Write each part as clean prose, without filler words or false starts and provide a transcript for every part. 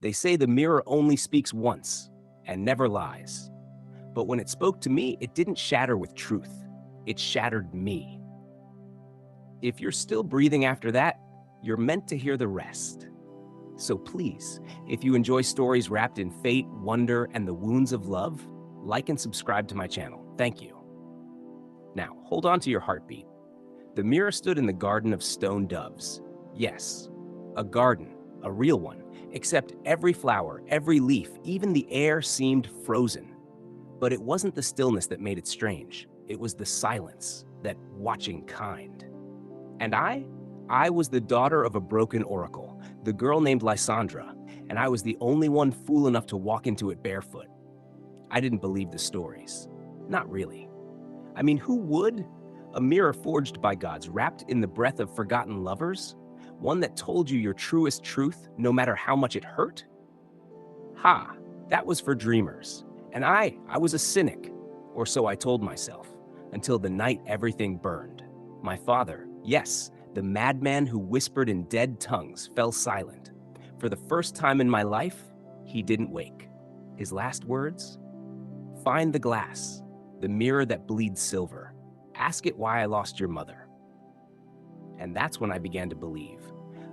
They say the mirror only speaks once and never lies. But when it spoke to me, it didn't shatter with truth. It shattered me. If you're still breathing after that, you're meant to hear the rest. So please, if you enjoy stories wrapped in fate, wonder, and the wounds of love, like and subscribe to my channel. Thank you. Now, hold on to your heartbeat. The mirror stood in the garden of stone doves. Yes, a garden, a real one, except every flower, every leaf, even the air seemed frozen. But it wasn't the stillness that made it strange. It was the silence, that watching kind. And I was the daughter of a broken oracle, the girl named Lysandra, and I was the only one fool enough to walk into it barefoot. I didn't believe the stories. Not really. I mean, who would? A mirror forged by gods, wrapped in the breath of forgotten lovers? One that told you your truest truth, no matter how much it hurt? Ha, that was for dreamers. And I was a cynic, or so I told myself, until the night everything burned. My father, yes, the madman who whispered in dead tongues, fell silent. For the first time in my life, he didn't wake. His last words? Find the glass, the mirror that bleeds silver. Ask it why I lost your mother. And that's when I began to believe.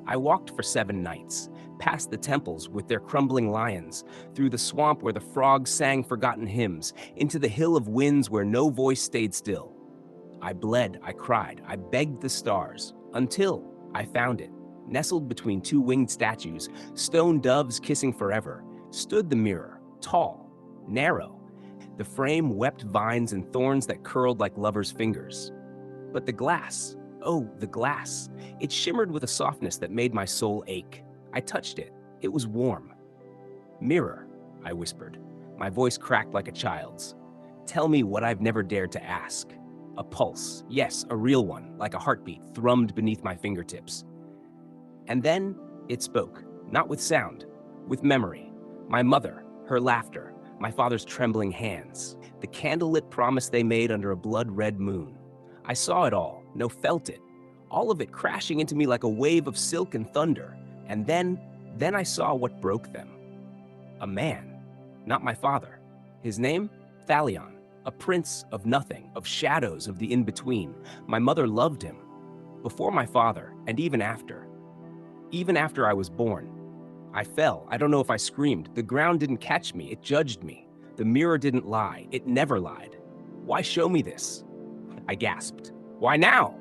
I walked for 7 nights, past the temples with their crumbling lions, through the swamp where the frogs sang forgotten hymns, into the hill of winds where no voice stayed still. I bled, I cried, I begged the stars, until I found it. Nestled between 2 winged statues, stone doves kissing forever, stood the mirror, tall, narrow. The frame wept vines and thorns that curled like lovers' fingers. But the glass, oh, the glass, it shimmered with a softness that made my soul ache. I touched it. It was warm. Mirror, I whispered. My voice cracked like a child's. Tell me what I've never dared to ask. A pulse, yes, a real one, like a heartbeat, thrummed beneath my fingertips. And then it spoke, not with sound, with memory. My mother, her laughter, my father's trembling hands, the candlelit promise they made under a blood-red moon. I saw it all, no, felt it, all of it crashing into me like a wave of silk and thunder. And then I saw what broke them. A man, not my father. His name? Thalion, a prince of nothing, of shadows, of the in-between. My mother loved him. Before my father, and even after. Even after I was born. I fell. I don't know if I screamed. The ground didn't catch me. It judged me. The mirror didn't lie. It never lied. Why show me this? I gasped. Why now?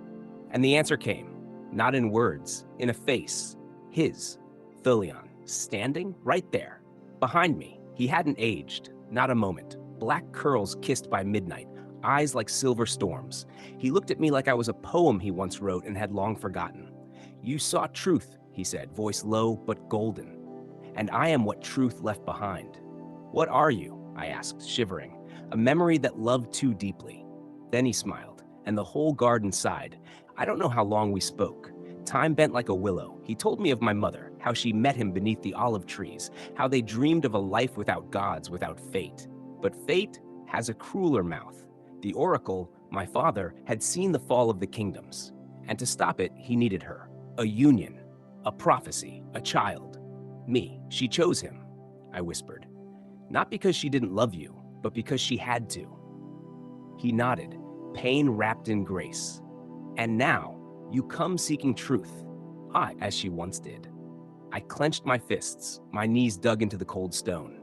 And the answer came. Not in words, in a face. His, Thalion, standing right there, behind me. He hadn't aged, not a moment. Black curls kissed by midnight, eyes like silver storms. He looked at me like I was a poem he once wrote and had long forgotten. You saw truth, he said, voice low but golden. And I am what truth left behind. What are you? I asked, shivering. A memory that loved too deeply. Then he smiled, and the whole garden sighed. I don't know how long we spoke. Time bent like a willow. He told me of my mother, how she met him beneath the olive trees, how they dreamed of a life without gods, without fate. But fate has a crueler mouth. The oracle, my father, had seen the fall of the kingdoms. And to stop it, he needed her. A union, a prophecy, a child. Me, she chose him, I whispered. Not because she didn't love you, but because she had to. He nodded, pain wrapped in grace. And now, you come seeking truth, as she once did. I clenched my fists, my knees dug into the cold stone.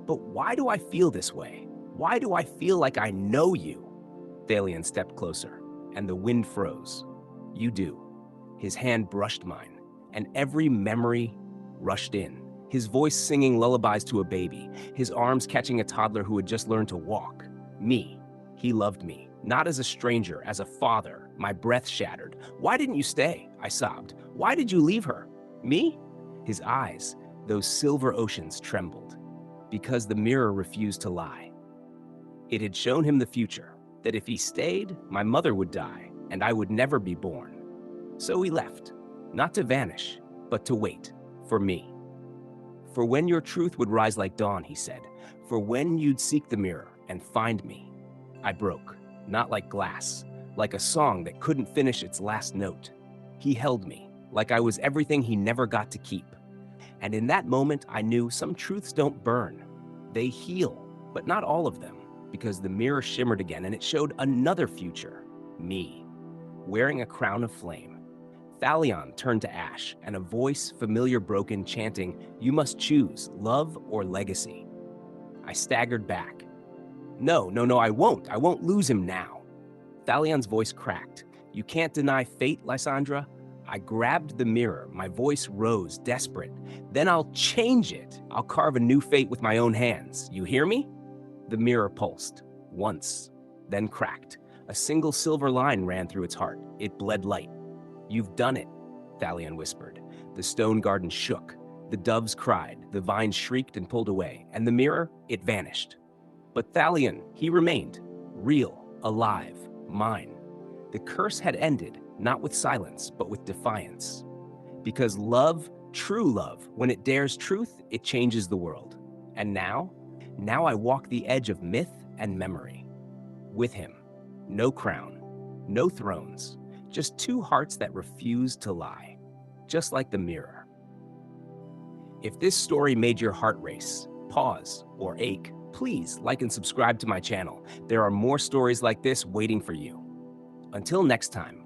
But why do I feel this way? Why do I feel like I know you? Thalion stepped closer, and the wind froze. You do. His hand brushed mine, and every memory rushed in. His voice singing lullabies to a baby, his arms catching a toddler who had just learned to walk. Me. He loved me, not as a stranger, as a father. My breath shattered. Why didn't you stay? I sobbed. Why did you leave her? Me? His eyes, those silver oceans, trembled. Because the mirror refused to lie. It had shown him the future, that if he stayed, my mother would die, and I would never be born. So he left, not to vanish, but to wait, for me. For when your truth would rise like dawn, he said, for when you'd seek the mirror and find me. I broke, not like glass, like a song that couldn't finish its last note. He held me, like I was everything he never got to keep. And in that moment, I knew some truths don't burn. They heal, but not all of them, because the mirror shimmered again and it showed another future, me, wearing a crown of flame. Thalion turned to ash, and a voice, familiar broken, chanting, "You must choose, love or legacy." I staggered back. No, no, no, I won't. I won't lose him now. Thalion's voice cracked. "You can't deny fate, Lysandra." I grabbed the mirror. My voice rose, desperate. "Then I'll change it. I'll carve a new fate with my own hands. You hear me?" The mirror pulsed. Once, then cracked. A single silver line ran through its heart. It bled light. "You've done it," Thalion whispered. The stone garden shook. The doves cried. The vines shrieked and pulled away. And the mirror, it vanished. But Thalion, he remained. Real, alive, mine. The curse had ended, not with silence, but with defiance. Because love, true love, when it dares truth, it changes the world. And now I walk the edge of myth and memory. With him, no crown, no thrones, just two hearts that refuse to lie, just like the mirror. If this story made your heart race, pause, or ache, please like and subscribe to my channel. There are more stories like this waiting for you. Until next time,